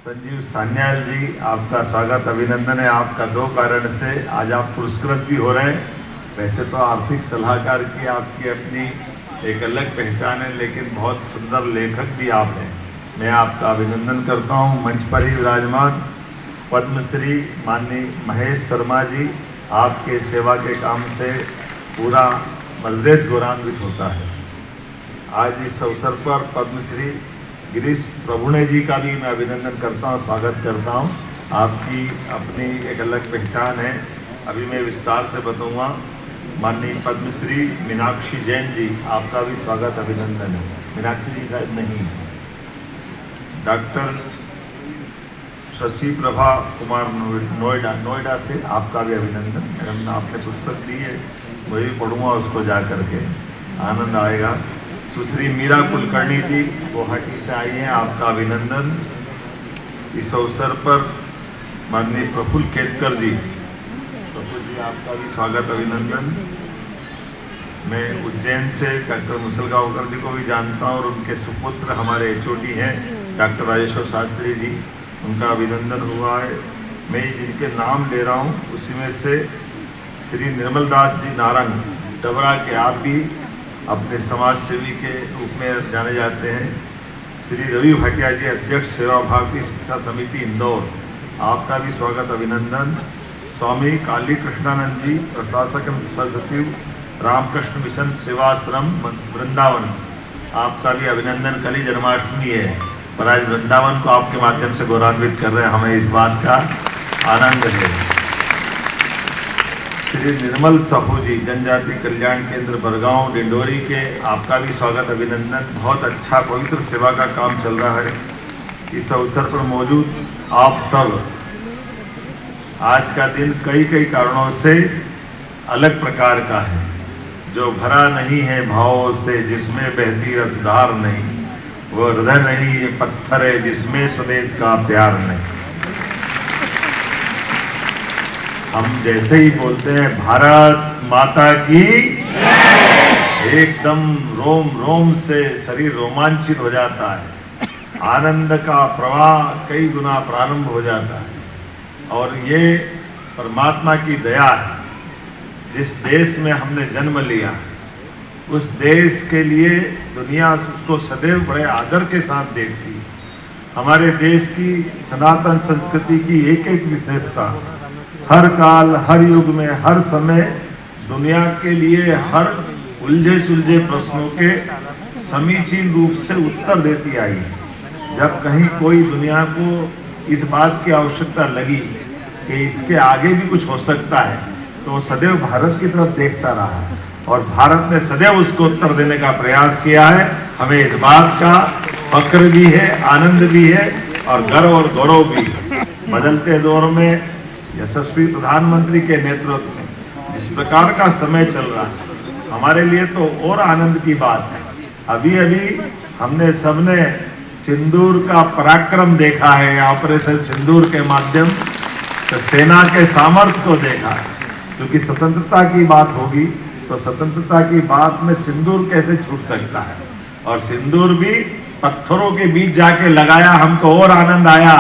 संजीव सान्याल जी, आपका स्वागत अभिनंदन है। आपका दो कारण से आज आप पुरस्कृत भी हो रहे हैं। वैसे तो आर्थिक सलाहकार की आपकी अपनी एक अलग पहचान है, लेकिन बहुत सुंदर लेखक भी आप हैं। मैं आपका अभिनंदन करता हूं। मंच पर ही विराजमान पद्मश्री माननीय महेश शर्मा जी, आपके सेवा के काम से पूरा मध्यप्रदेश गौरवान्वित होता है। आज इस अवसर पर पद्मश्री गिरीश प्रभुणे जी का भी मैं अभिनंदन करता हूं, स्वागत करता हूं। आपकी अपनी एक अलग पहचान है, अभी मैं विस्तार से बताऊंगा। माननीय पद्मश्री मीनाक्षी जैन जी, आपका भी स्वागत अभिनंदन है। मीनाक्षी जी शायद नहीं, डॉक्टर शशि प्रभा कुमार नोएडा से आपका भी अभिनंदन। मैडम आपने पुस्तक दी है, मैं भी पढ़ूंगा उसको जा करके, आनंद आएगा। सुश्री मीरा कुलकर्णी जी गुवाहाटी से आई हैं, आपका अभिनंदन। इस अवसर पर माननीय प्रफुल्ल केतकर जी, प्रफुल्ल जी आपका भी स्वागत अभिनंदन। मैं उज्जैन से डॉक्टर मुसलगांवकर जी को भी जानता हूं और उनके सुपुत्र हमारे एचओडी हैं डॉक्टर राजेश्वर शास्त्री जी, उनका अभिनंदन हुआ है। मैं जिनके नाम ले रहा हूं उसी में से श्री निर्मल दास जी नारंग डबरा के, आप भी अपने समाज सेवी के रूप में जाने जाते हैं। श्री रवि भाटिया जी, अध्यक्ष सेवा भारती शिक्षा समिति इंदौर, आपका भी स्वागत अभिनंदन। स्वामी काली कृष्णानंद जी, प्रशासक सचिव रामकृष्ण मिशन सेवाश्रम वृंदावन, आपका भी अभिनंदन। कल ही जन्माष्टमी है पर आज वृंदावन को आपके माध्यम से गौरवान्वित कर रहे हैं, हमें इस बात का आनंद है। श्री निर्मल साहू जी, जनजाति कल्याण केंद्र बरगांव डिंडोरी के, आपका भी स्वागत अभिनंदन। बहुत अच्छा पवित्र सेवा का काम चल रहा है। इस अवसर पर मौजूद आप सब, आज का दिन कई कारणों से अलग प्रकार का है। जो भरा नहीं है भावों से, जिसमें बहती रसधार नहीं, वो हृदय नहीं ये पत्थर है जिसमें स्वदेश का प्यार नहीं। हम जैसे ही बोलते हैं भारत माता की, एकदम रोम रोम से शरीर रोमांचित हो जाता है, आनंद का प्रवाह कई गुना प्रारंभ हो जाता है। और ये परमात्मा की दया है। जिस देश में हमने जन्म लिया, उस देश के लिए दुनिया उसको सदैव बड़े आदर के साथ देखती है। हमारे देश की सनातन संस्कृति की एक विशेषता, हर काल हर युग में हर समय दुनिया के लिए हर उलझे सुलझे प्रश्नों के समीचीन रूप से उत्तर देती आई। जब कहीं कोई दुनिया को इस बात की आवश्यकता लगी कि इसके आगे भी कुछ हो सकता है, तो वो सदैव भारत की तरफ देखता रहा और भारत ने सदैव उसको उत्तर देने का प्रयास किया है। हमें इस बात का फक्र भी है, आनंद भी है और गर्व और गौरव भी। बदलते दौर में यशस्वी प्रधानमंत्री के नेतृत्व में जिस प्रकार का समय चल रहा है, हमारे लिए तो और आनंद की बात है। अभी हमने सबने सिंदूर का पराक्रम देखा है, ऑपरेशन सिंदूर के माध्यम से सेना के सामर्थ्य को देखा है। क्योंकि स्वतंत्रता की बात होगी तो स्वतंत्रता की बात में सिंदूर कैसे छूट सकता है, और सिंदूर भी पत्थरों के बीच जाके लगाया, हमको और आनंद आया।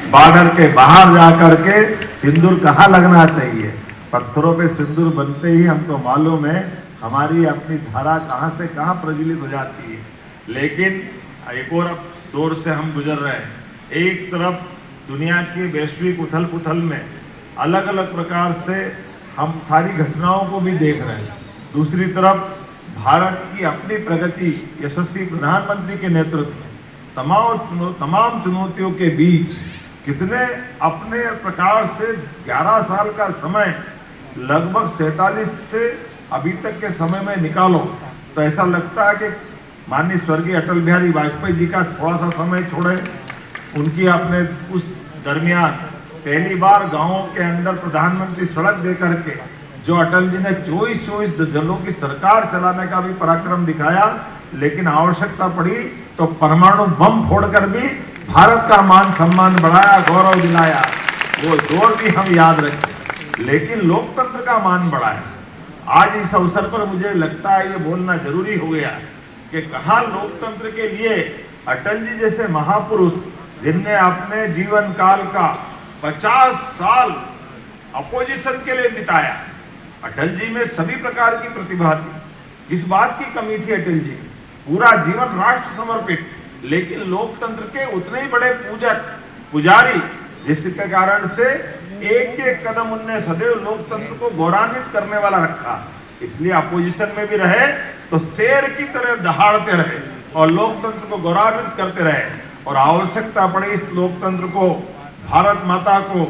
बॉर्डर के बाहर जाकर के सिंदूर कहाँ लगना चाहिए, पत्थरों पे सिंदूर बनते ही हमको मालूम है हमारी अपनी धारा कहाँ से कहाँ प्रज्वलित हो जाती है। लेकिन एक और दौर से हम गुजर रहे हैं। एक तरफ दुनिया की वैश्विक उथल पुथल में अलग अलग प्रकार से हम सारी घटनाओं को भी देख रहे हैं, दूसरी तरफ भारत की अपनी प्रगति यशस्वी प्रधानमंत्री के नेतृत्व में तमाम चुनौतियों के बीच कितने अपने प्रकार से 11 साल का समय लगभग 47 से अभी तक के समय में निकालो तो ऐसा लगता है कि माननीय स्वर्गीय अटल बिहारी वाजपेयी जी का थोड़ा सा समय छोड़े, उनकी अपने उस दरमियान पहली बार गांवों के अंदर प्रधानमंत्री सड़क दे करके जो अटल जी ने 24 दलों की सरकार चलाने का भी पराक्रम दिखाया, लेकिन आवश्यकता पड़ी तो परमाणु बम फोड़कर भी भारत का मान सम्मान बढ़ाया, गौरव दिलाया। वो दौर भी हम याद रखें, लेकिन लोकतंत्र का मान बढ़ाया। आज इस अवसर पर मुझे लगता है ये बोलना जरूरी हो गया कि कहाँ लोकतंत्र के लिए अटल जी जैसे महापुरुष जिनने अपने जीवन काल का 50 साल अपोजिशन के लिए बिताया। अटल जी में सभी प्रकार की प्रतिभा थी। इस बात की कमी थी अटल जी की, पूरा जीवन राष्ट्र समर्पित, लेकिन लोकतंत्र के उतने ही बड़े पूजक पुजारी, जिसके कारण से एक एक कदम उनने सदैव लोकतंत्र को गौरवान्वित करने वाला रखा। इसलिए अपोजिशन में भी रहे तो शेर की तरह दहाड़ते रहे और लोकतंत्र को गौरवान्वित करते रहे। और आवश्यकता पड़ी इस लोकतंत्र को, भारत माता को,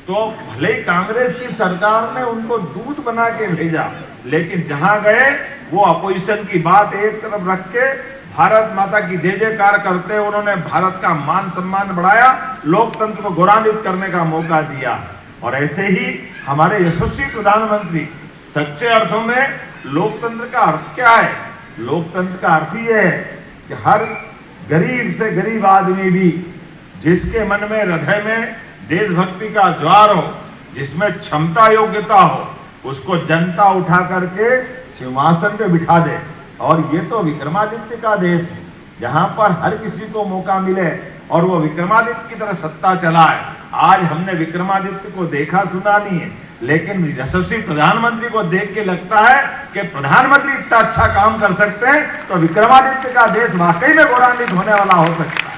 तो भले ही कांग्रेस की सरकार ने उनको दूत बना के भेजा, लेकिन जहां गए वो अपोजिशन की बात एक तरफ रख के भारत माता की जय जयकार करते उन्होंने भारत का मान सम्मान बढ़ाया, लोकतंत्र को गौरवान्वित करने का मौका दिया। और ऐसे ही हमारे यशस्वी प्रधानमंत्री सच्चे अर्थों में लोकतंत्र का अर्थ क्या है? लोकतंत्र का अर्थ ये है कि हर गरीब से गरीब आदमी भी जिसके मन में, हृदय में देशभक्ति का ज्वार हो, जिसमें क्षमता योग्यता हो, उसको जनता उठा करके सिंहासन पे बिठा दे। और ये तो विक्रमादित्य का देश है, जहां पर हर किसी को मौका मिले और वो विक्रमादित्य की तरह सत्ता चलाए। आज हमने विक्रमादित्य को देखा सुना नहीं है, लेकिन यशस्वी प्रधानमंत्री को देख के लगता है कि प्रधानमंत्री इतना अच्छा काम कर सकते हैं तो विक्रमादित्य का देश वाकई में गौरवान्वित होने वाला हो सकता है।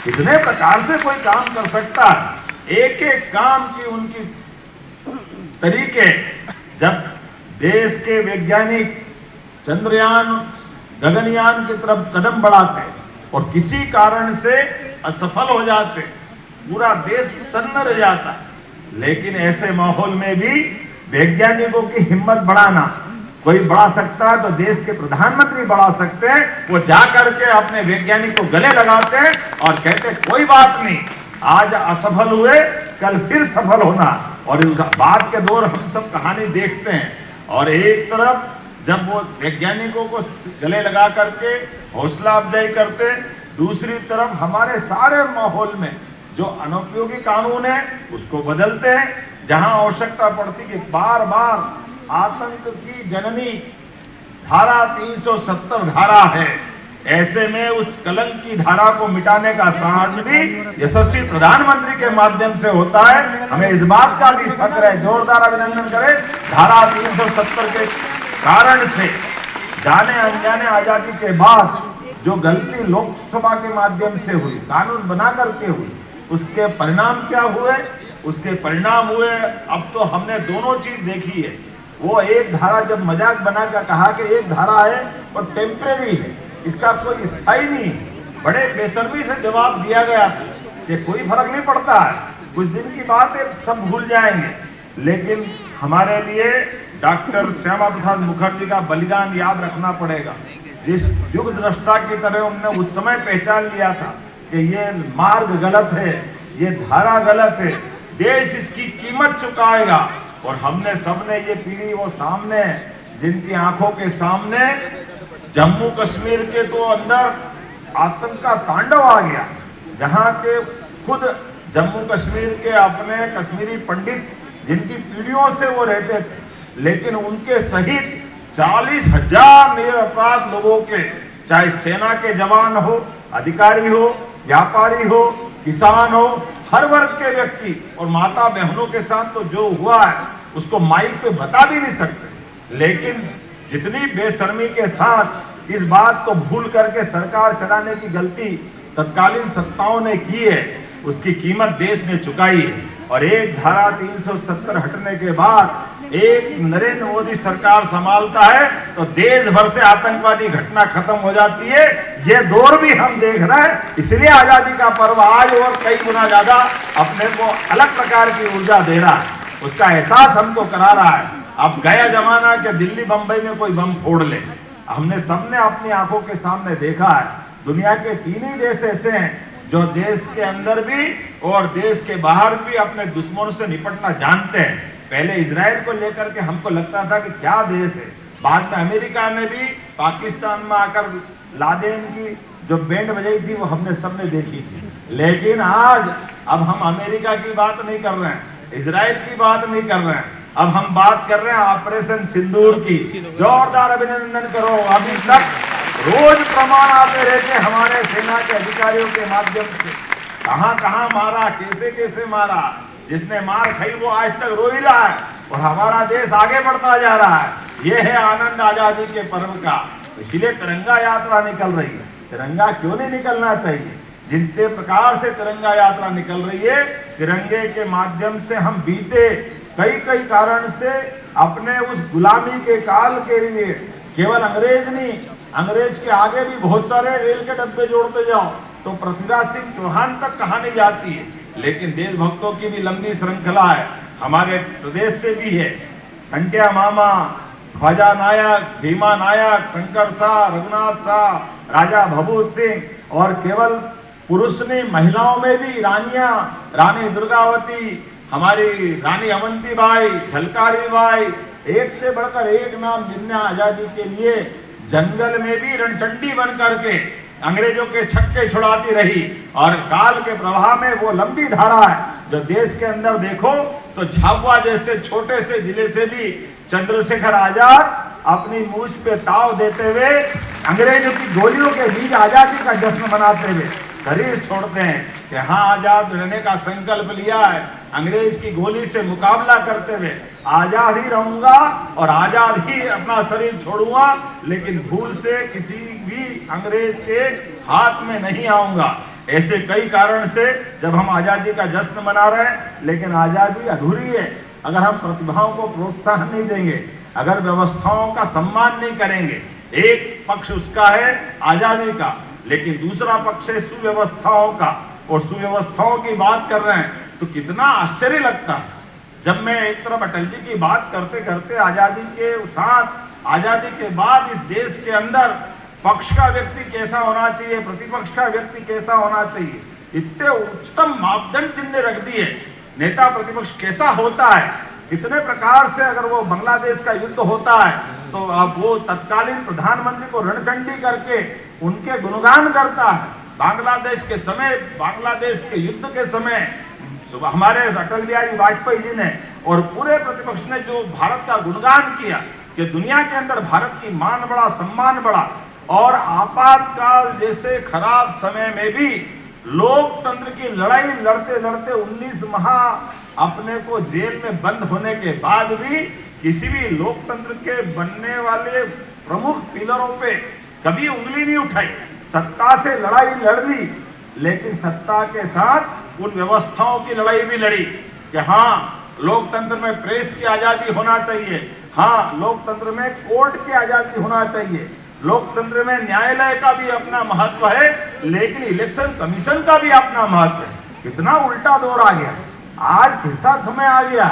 इतने प्रकार से कोई काम कर सकता है, एक एक काम की उनकी तरीके। जब देश के वैज्ञानिक चंद्रयान, गगनयान की तरफ कदम बढ़ाते और किसी कारण से असफल हो जाते, पूरा देश सन्न रह जाता है। लेकिन ऐसे माहौल में भी वैज्ञानिकों की हिम्मत बढ़ाना, कोई बढ़ा सकता है तो देश के प्रधानमंत्री बढ़ा सकते हैं। वो जा करके अपने वैज्ञानिक को गले लगाते हैं और कहते हैं कोई बात नहीं, आज असफल हुए कल फिर सफल होना। और उस बात के दौर हम सब कहानी देखते हैं। और एक तरफ जब वो वैज्ञानिकों को गले लगा करके हौसला अफजाई करते, दूसरी तरफ हमारे सारे माहौल में जो अनुपयोगी कानून है उसको बदलते हैं। जहां आवश्यकता पड़ती कि बार बार आतंक की जननी धारा 370 धारा है, ऐसे में उस कलंक की धारा को मिटाने का साहस भी यशस्वी प्रधानमंत्री के माध्यम से होता है। हमें इस बात का भी फक्र है, जोरदार अभिनंदन करें। धारा 370 के कारण से जाने अनजाने आजादी के बाद जो गलती लोकसभा के माध्यम से हुई, कानून बना करके हुई, उसके परिणाम क्या हुए? उसके परिणाम हुए, अब तो हमने दोनों चीज देखी है। वो एक धारा जब मजाक बनाकर कहा कि एक धारा है और टेम्परेरी है, इसका कोई स्थायी नहीं है, बड़े बेशर्मी से जवाब दिया गया था कि कोई फर्क नहीं पड़ता है, कुछ दिन की बात है, सब भूल जाएंगे। लेकिन हमारे लिए डॉक्टर श्यामा प्रसाद मुखर्जी का बलिदान याद रखना पड़ेगा। जिस युग दृष्टा की तरह उन्होंने उस समय पहचान लिया था कि ये मार्ग गलत है, ये धारा गलत है, देश इसकी कीमत चुकाएगा। और हमने सबने ये पीढ़ी वो सामने जिनकी आंखों के सामने जम्मू कश्मीर के तो अंदर आतंक का तांडव आ गया, जहां के खुद जम्मू कश्मीर के अपने कश्मीरी पंडित जिनकी पीढ़ियों से वो रहते थे, लेकिन उनके सहित 40,000 निरपराध लोगों के, चाहे सेना के जवान हो, अधिकारी हो, व्यापारी हो, किसान हो, हर वर्ग के व्यक्ति और माता बहनों के साथ तो जो हुआ है उसको माइक पे बता भी नहीं सकते। लेकिन जितनी बेशर्मी के साथ इस बात को भूल करके सरकार चलाने की गलती तत्कालीन सत्ताओं ने की है, उसकी कीमत देश ने चुकाई है। और एक धारा 370 हटने के बाद एक नरेंद्र मोदी सरकार संभालता है तो देश भर से आतंकवादी घटना खत्म हो जाती है। ये दौर भी हम देख रहे हैं, इसलिए आजादी का पर्व आज और कई गुना ज्यादा अपने को अलग प्रकार की ऊर्जा दे रहा है, उसका एहसास हमको करा रहा है। अब गया जमाना कि दिल्ली बंबई में कोई बम फोड़ ले, हमने सबने अपनी आंखों के सामने देखा है। दुनिया के 3 ही देश ऐसे हैं जो देश के अंदर भी और देश के बाहर भी अपने दुश्मनों से निपटना जानते हैं। पहले इजराइल को लेकर के हमको लगता था कि क्या देश है, बाद में अमेरिका ने भी पाकिस्तान में आकर लादेन की जो बैंड बजाई थी वो हमने सबने देखी थी। लेकिन आज अब हम अमेरिका की बात नहीं कर रहे हैं, इजराइल की बात नहीं कर रहे हैं, अब हम बात कर रहे हैं ऑपरेशन सिंदूर की। जोरदार अभिनंदन करो। अभी तक रोज प्रमाण आते रहते हमारे सेना के अधिकारियों के माध्यम से कहां कहां मारा, कैसे कैसे मारा। जिसने मार खाई वो आज तक रो ही रहा है और हमारा देश आगे बढ़ता जा रहा है। ये है आनंद आजादी के पर्व का। इसीलिए तिरंगा यात्रा निकल रही है। तिरंगा क्यों नहीं निकलना चाहिए? जितने प्रकार से तिरंगा यात्रा निकल रही है, तिरंगे के माध्यम से हम बीते कई कारण से अपने उस गुलामी के काल के लिए, केवल अंग्रेज नहीं, अंग्रेज के आगे भी बहुत सारे रेल के डब्बे जोड़ते जाओ तो पृथ्वीराज सिंह चौहान तक कहानी जाती है। लेकिन देशभक्तों की भी लंबी श्रृंखला है, हमारे प्रदेश से भी है। घंटिया मामा, ख्वाजा नायक, भीमा नायक, शंकर शाह, रघुनाथ शाह, राजा भभूत सिंह और केवल पुरुष ने, महिलाओं में भी रानियां, रानी दुर्गावती, हमारी रानी अवंती बाई, झलकारी बाई, एक से बढ़कर एक नाम, जिनने आजादी के लिए जंगल में भी रणचंडी बन करके अंग्रेजों के छक्के छुड़ाती रही। और काल के प्रवाह में वो लंबी धारा है जो देश के अंदर देखो तो झाबुआ जैसे छोटे से जिले से भी चंद्रशेखर आजाद अपनी मूछ पे ताव देते हुए, अंग्रेजों की गोलियों के बीच आजादी का जश्न मनाते हुए शरीर छोड़ते हैं कि हाँ, आजाद रहने का संकल्प लिया है, अंग्रेज की गोली से मुकाबला करते हुए आजाद ही रहूंगा और आजाद ही अपना शरीर छोड़ूंगा, लेकिन भूल से किसी भी अंग्रेज के हाथ में नहीं आऊंगा। ऐसे कई कारण से जब हम आजादी का जश्न मना रहे हैं, लेकिन आजादी अधूरी है अगर हम प्रतिभाओं को प्रोत्साहन नहीं देंगे, अगर व्यवस्थाओं का सम्मान नहीं करेंगे। एक पक्ष उसका है आजादी का, लेकिन दूसरा पक्ष है सुव्यवस्थाओं का। और सुव्यवस्थाओं की बात कर रहे हैं तो कितना आश्चर्य लगता है जब मैं एक तरफ अटल जी की बात करते करते आजादी के साथ, आजादी के बाद इस देश के अंदर पक्ष का व्यक्ति कैसा होना चाहिए, प्रतिपक्ष का व्यक्ति कैसा होना चाहिए, इतने उच्चतम मापदंड जिनने रख दिए। नेता प्रतिपक्ष कैसा होता है, कितने प्रकार से, अगर वो बांग्लादेश का युद्ध होता है तो अब वो तत्कालीन प्रधानमंत्री को रणचंडी करके उनके गुणगान करता है। बांग्लादेश के समय, बांग्लादेश के युद्ध के समय हमारे अटल बिहारी वाजपेयी जी ने और पूरे प्रतिपक्ष ने जो भारत का गुणगान किया कि दुनिया के अंदर भारत की मान बढ़ा, सम्मान बढ़ा। और आपातकाल जैसे खराब समय में भी लोकतंत्र की लड़ाई लड़ते लड़ते 19 माह अपने को जेल में बंद होने के बाद भी किसी भी लोकतंत्र के बनने वाले प्रमुख पिलरों पे कभी उंगली नहीं उठाई। सत्ता से लड़ाई लड़ ली, लेकिन सत्ता के साथ उन व्यवस्थाओं की लड़ाई भी लड़ी कि हाँ, लोकतंत्र में प्रेस की आजादी होना चाहिए, हाँ, लोकतंत्र में कोर्ट की आजादी होना चाहिए, लोकतंत्र में न्यायालय का भी अपना महत्व है, लेकिन इलेक्शन कमीशन का भी अपना महत्व है। कितना उल्टा दौर आ गया, आज कैसा समय आ गया।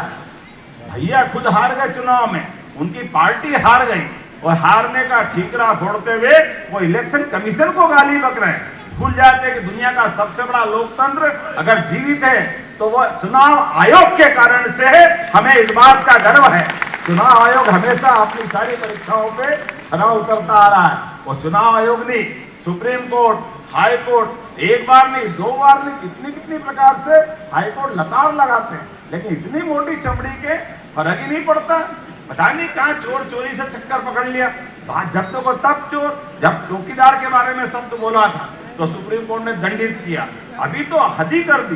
भैया खुद हार गए चुनाव में, उनकी पार्टी हार गई और हारने का ठीकरा फोड़ते हुए वो इलेक्शन कमीशन को गाली बक रहे हैं। भूल जाते हैं कि दुनिया का सबसे बड़ा लोकतंत्र अगर जीवित है तो वो चुनाव आयोग के कारण से है। हमें इस बात का गर्व है, चुनाव आयोग हमेशा अपनी सारी परीक्षाओं पे खरा उतरता आ रहा है। वो चुनाव आयोग नहीं, सुप्रीम कोर्ट, हाई कोर्ट, एक बार नहीं, 2 बार नहीं, कितनी प्रकार से हाई कोर्ट लताड़ लगाते हैं, लेकिन इतनी मोटी चमड़ी के फर्क ही नहीं पड़ता। पता नहीं कहाँ चोर चोरी से चक्कर पकड़ लिया। जब तो तब चोर, जब चौकीदार के बारे में शब्द बोला था तो सुप्रीम कोर्ट ने दंडित किया। अभी तो हद ही कर दी।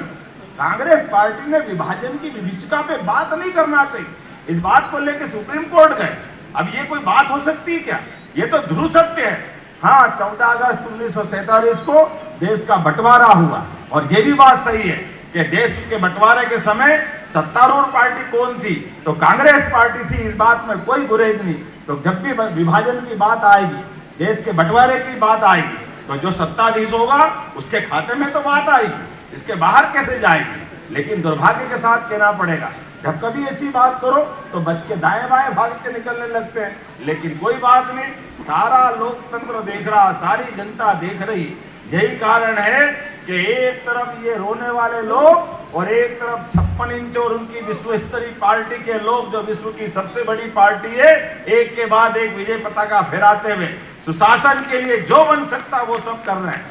कांग्रेस पार्टी ने विभाजन की विभीषिका पे बात नहीं करना चाहिए, इस बात को लेकर सुप्रीम कोर्ट गए। अब ये कोई बात हो सकती है क्या? ये तो ध्रुव सत्य है। हाँ, 14 अगस्त 1947 को देश का बंटवारा हुआ और ये भी बात सही है कि देश के बंटवारे के समय सत्तारूढ़ पार्टी कौन थी, तो कांग्रेस पार्टी थी। इस बात में कोई गुरेज नहीं। तो जब भी विभाजन की बात आएगी, देश के बंटवारे की बात आएगी, तो जो सत्ताधीश होगा उसके खाते में तो बात आएगी, इसके बाहर कैसे जाएगी। लेकिन दुर्भाग्य के साथ कहना पड़ेगा, जब कभी ऐसी बात करो तो बच के दाएं बाएं भाग के निकलने लगते हैं। लेकिन कोई बात नहीं, सारा लोकतंत्र देख रहा, सारी जनता देख रही। यही कारण है कि एक तरफ ये रोने वाले लोग और एक तरफ 56 इंच और उनकी विश्व स्तरीय पार्टी के लोग, जो विश्व की सबसे बड़ी पार्टी है, एक के बाद एक विजय पताका फहराते हुए सुशासन के लिए जो बन सकता वो सब कर रहे हैं।